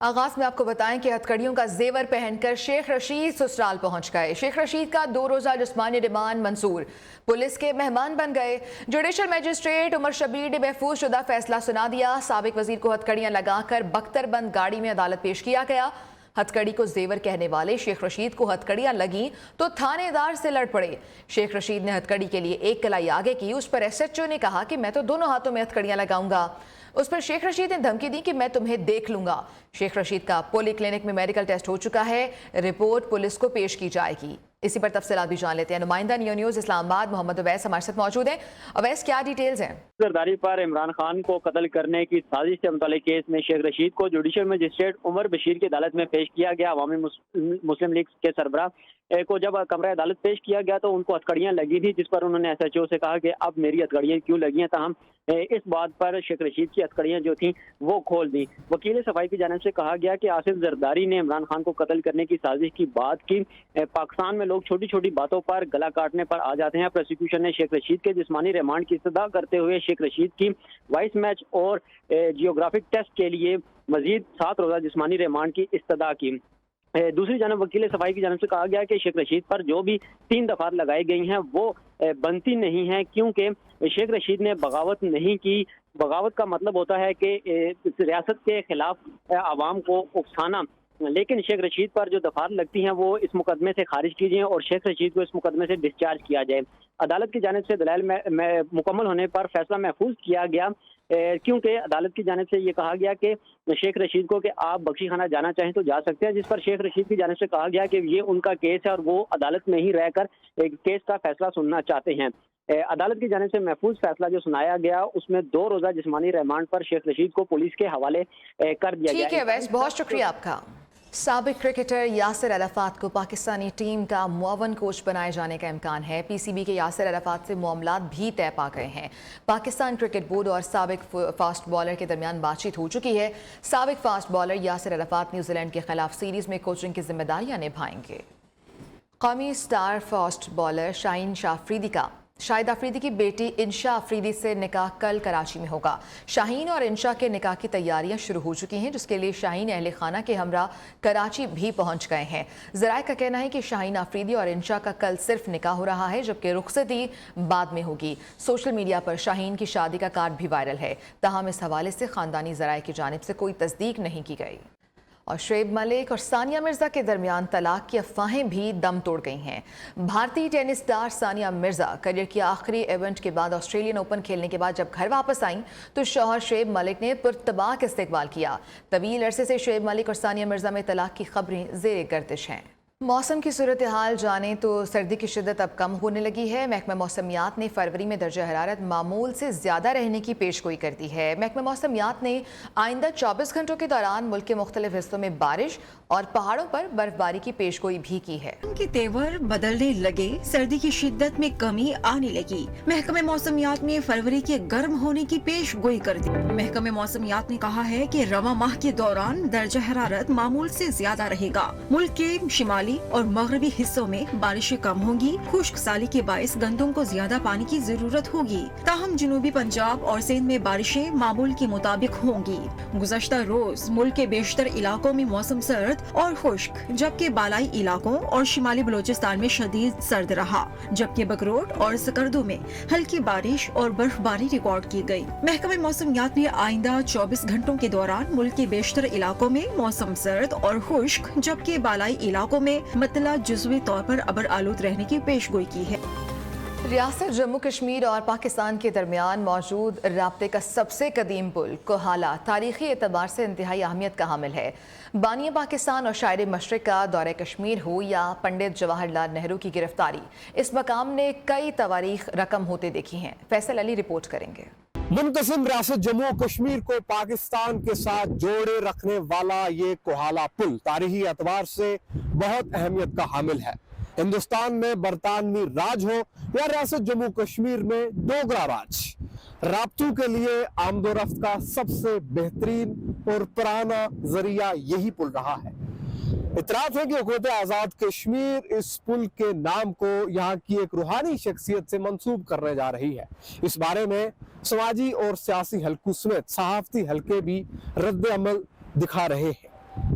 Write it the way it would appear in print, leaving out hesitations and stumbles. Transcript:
آغاز میں آپ کو بتائیں کہ ہتھکڑیوں کا زیور پہن کر شیخ رشید سسرال پہنچ گئے۔ شیخ رشید کا 2 روزہ جسمانی ریمانڈ منظور، پولیس کے مہمان بن گئے۔ جوڈیشل میجسٹریٹ عمر شبیر نے محفوظ شدہ فیصلہ سنا دیا۔ سابق وزیر کو ہتھکڑیاں لگا کر بختر بند گاڑی میں عدالت پیش کیا گیا۔ ہتھکڑی کو زیور کہنے والے شیخ رشید کو ہتھکڑیاں لگیں تو تھانے دار سے لڑ پڑے۔ شیخ رشید نے ہتھکڑی کے لیے ایک کلائی آگے کی، اس پر ایس ایچ او نے کہا کہ میں تو دونوں ہاتھوں میں ہتھکڑیاں لگاؤں گا۔ اس پر شیخ رشید نے دھمکی دی کہ میں تمہیں دیکھ لوں گا۔ شیخ رشید کا پولی کلینک میں میڈیکل ٹیسٹ ہو چکا ہے، رپورٹ پولیس کو پیش کی جائے گی۔ اسی پر تفصیلات بھی جان لیتے ہیں۔ نمائندہ نیو نیوز اسلام آباد محمد اویس ہمارے ساتھ موجود ہیں۔ اویس، کیا ڈیٹیلز ہیں؟ زرداری پر عمران خان کو قتل کرنے کی سازش سے متعلق کیس میں شیخ رشید کو جوڈیشل مجسٹریٹ عمر بشیر کی عدالت میں پیش کیا گیا۔ عوامی مسلم لیگ کے سربراہ کو جب کمرہ عدالت پیش کیا گیا تو ان کو ہتھکڑیاں لگی تھی، جس پر انہوں نے ایس ایچ او سے کہا کہ اب میری ہتھکڑیاں کیوں لگی ہیں، تاہم اس بات پر شیخ رشید کی ہتھکڑیاں جو تھیں وہ کھول دیں۔ وکیل صفائی کی جانب سے کہا گیا کہ آصف زرداری نے عمران خان کو قتل کرنے کی سازش کی بات کی۔ پاکستان میں لوگ چھوٹی چھوٹی باتوں پر گلا کاٹنے پر آ جاتے ہیں۔ پروسیکیوشن نے شیخ رشید کے جسمانی ریمانڈ کی استدعا کرتے ہوئے شیخ رشید کی وائس میچ اور جیوگرافک ٹیسٹ کے لیے مزید 7 روزہ جسمانی ریمانڈ کی استدعا کی۔ دوسری جانب وکیل صفائی کی جانب سے کہا گیا کہ شیخ رشید پر جو بھی 3 دفعات لگائی گئی ہیں وہ بنتی نہیں ہیں، کیونکہ شیخ رشید نے بغاوت نہیں کی۔ بغاوت کا مطلب ہوتا ہے کہ ریاست کے خلاف عوام کو اکسانا، لیکن شیخ رشید پر جو دفعات لگتی ہیں وہ اس مقدمے سے خارج کی جائیں اور شیخ رشید کو اس مقدمے سے ڈسچارج کیا جائے۔ عدالت کی جانب سے دلائل مکمل ہونے پر فیصلہ محفوظ کیا گیا، کیونکہ عدالت کی جانب سے یہ کہا گیا کہ شیخ رشید کو کہ آپ بخشی خانہ جانا چاہیں تو جا سکتے ہیں، جس پر شیخ رشید کی جانب سے کہا گیا کہ یہ ان کا کیس ہے اور وہ عدالت میں ہی رہ کر کیس کا فیصلہ سننا چاہتے ہیں۔ عدالت کی جانب سے محفوظ فیصلہ جو سنایا گیا اس میں 2 روزہ جسمانی ریمانڈ پر شیخ رشید کو پولیس کے حوالے کر دیا گیا۔ ٹھیک ہے ویس، بہت شکریہ آپ کا۔ سابق کرکٹر یاسر عرفات کو پاکستانی ٹیم کا معاون کوچ بنائے جانے کا امکان ہے۔ پی سی بی کے یاسر عرفات سے معاملات بھی طے پا گئے ہیں۔ پاکستان کرکٹ بورڈ اور سابق فاسٹ بالر کے درمیان بات چیت ہو چکی ہے۔ سابق fast bowler Yasir Arafat New Zealand کے خلاف سیریز میں کوچنگ کی ذمہ داریاں نبھائیں گے۔ قومی سٹار فاسٹ بالر شاہد آفریدی کی بیٹی انشا آفریدی سے نکاح کل کراچی میں ہوگا۔ شاہین اور انشا کے نکاح کی تیاریاں شروع ہو چکی ہیں، جس کے لیے شاہین اہل خانہ کے ہمراہ کراچی بھی پہنچ گئے ہیں۔ ذرائع کا کہنا ہے کہ شاہین آفریدی اور انشا کا کل صرف نکاح ہو رہا ہے، جبکہ رخصتی بعد میں ہوگی۔ سوشل میڈیا پر شاہین کی شادی کا کارڈ بھی وائرل ہے، تاہم اس حوالے سے خاندانی ذرائع کی جانب سے کوئی تصدیق نہیں کی گئی۔ اور شعیب ملک اور ثانیہ مرزا کے درمیان طلاق کی افواہیں بھی دم توڑ گئی ہیں۔ بھارتی tennis star Sania Mirza career کی آخری ایونٹ کے بعد آسٹریلین اوپن کھیلنے کے بعد جب گھر واپس آئیں تو شوہر شعیب ملک نے پرتباک استقبال کیا۔ طویل عرصے سے شعیب ملک اور ثانیہ مرزا میں طلاق کی خبریں زیر گردش ہیں۔ موسم کی صورتحال جانیں تو سردی کی شدت اب کم ہونے لگی ہے۔ محکمہ موسمیات نے فروری میں درجہ حرارت معمول سے زیادہ رہنے کی پیشگوئی کر دی ہے۔ محکمہ موسمیات نے آئندہ 24 گھنٹوں کے دوران ملک کے مختلف حصوں میں بارش اور پہاڑوں پر برف باری کی پیشگوئی بھی کی ہے۔ کے تیور بدلنے لگے، سردی کی شدت میں کمی آنے لگی۔ محکمہ موسمیات نے فروری کے گرم ہونے کی پیش گوئی کر دی۔ محکمہ موسمیات نے کہا ہے کہ رواں ماہ کے دوران درجہ حرارت معمول سے زیادہ رہے گا۔ ملک کے شمالی اور مغربی حصوں میں بارشیں کم ہوں گی۔ خشک سالی کے باعث گندم کو زیادہ پانی کی ضرورت ہوگی، تاہم جنوبی پنجاب اور سندھ میں بارشیں معمول کے مطابق ہوں گی۔ گزشتہ روز ملک کے بیشتر علاقوں میں موسم سرد اور خشک، جبکہ بالائی علاقوں اور شمالی بلوچستان میں شدید سرد رہا، جبکہ بکروٹ اور سکردو میں ہلکی بارش اور برف باری ریکارڈ کی گئی۔ محکمہ موسمیات نے آئندہ 24 گھنٹوں کے دوران ملک کے بیشتر علاقوں میں موسم سرد اور خشک، جبکہ بالائی علاقوں میں مطلع جزوی طور پر ابر آلود رہنے کی پیشگوئی کی ہے۔ ریاست جموں کشمیر اور پاکستان کے درمیان موجود رابطے کا سب سے قدیم پل کوہالہ تاریخی اعتبار سے انتہائی اہمیت کا حامل ہے۔ بانی پاکستان اور شاعر مشرق کا دورہ کشمیر ہو یا پنڈت جواہر لال نہرو کی گرفتاری، اس مقام نے کئی تواریخ رقم ہوتے دیکھی ہیں۔ فیصل علی رپورٹ کریں گے۔ منقسم ریاست جموں و کشمیر کو پاکستان کے ساتھ جوڑے رکھنے والا یہ کوہالہ پل تاریخی اعتبار سے بہت اہمیت کا حامل ہے۔ ہندوستان میں برطانوی راج ہو یا ریاست جموں کشمیر میں ڈوگرا راج، رابطوں کے لیے آمد و رفت کا سب سے بہترین اور پرانا ذریعہ یہی پل رہا ہے۔ اطراف ہے کہ حکومت آزاد کشمیر اس پل کے نام کو یہاں کی ایک روحانی شخصیت سے منسوب کرنے جا رہی ہے۔ اس بارے میں سماجی اور سیاسی حلقوں سمیت صحافتی حلقے بھی رد عمل دکھا رہے ہیں۔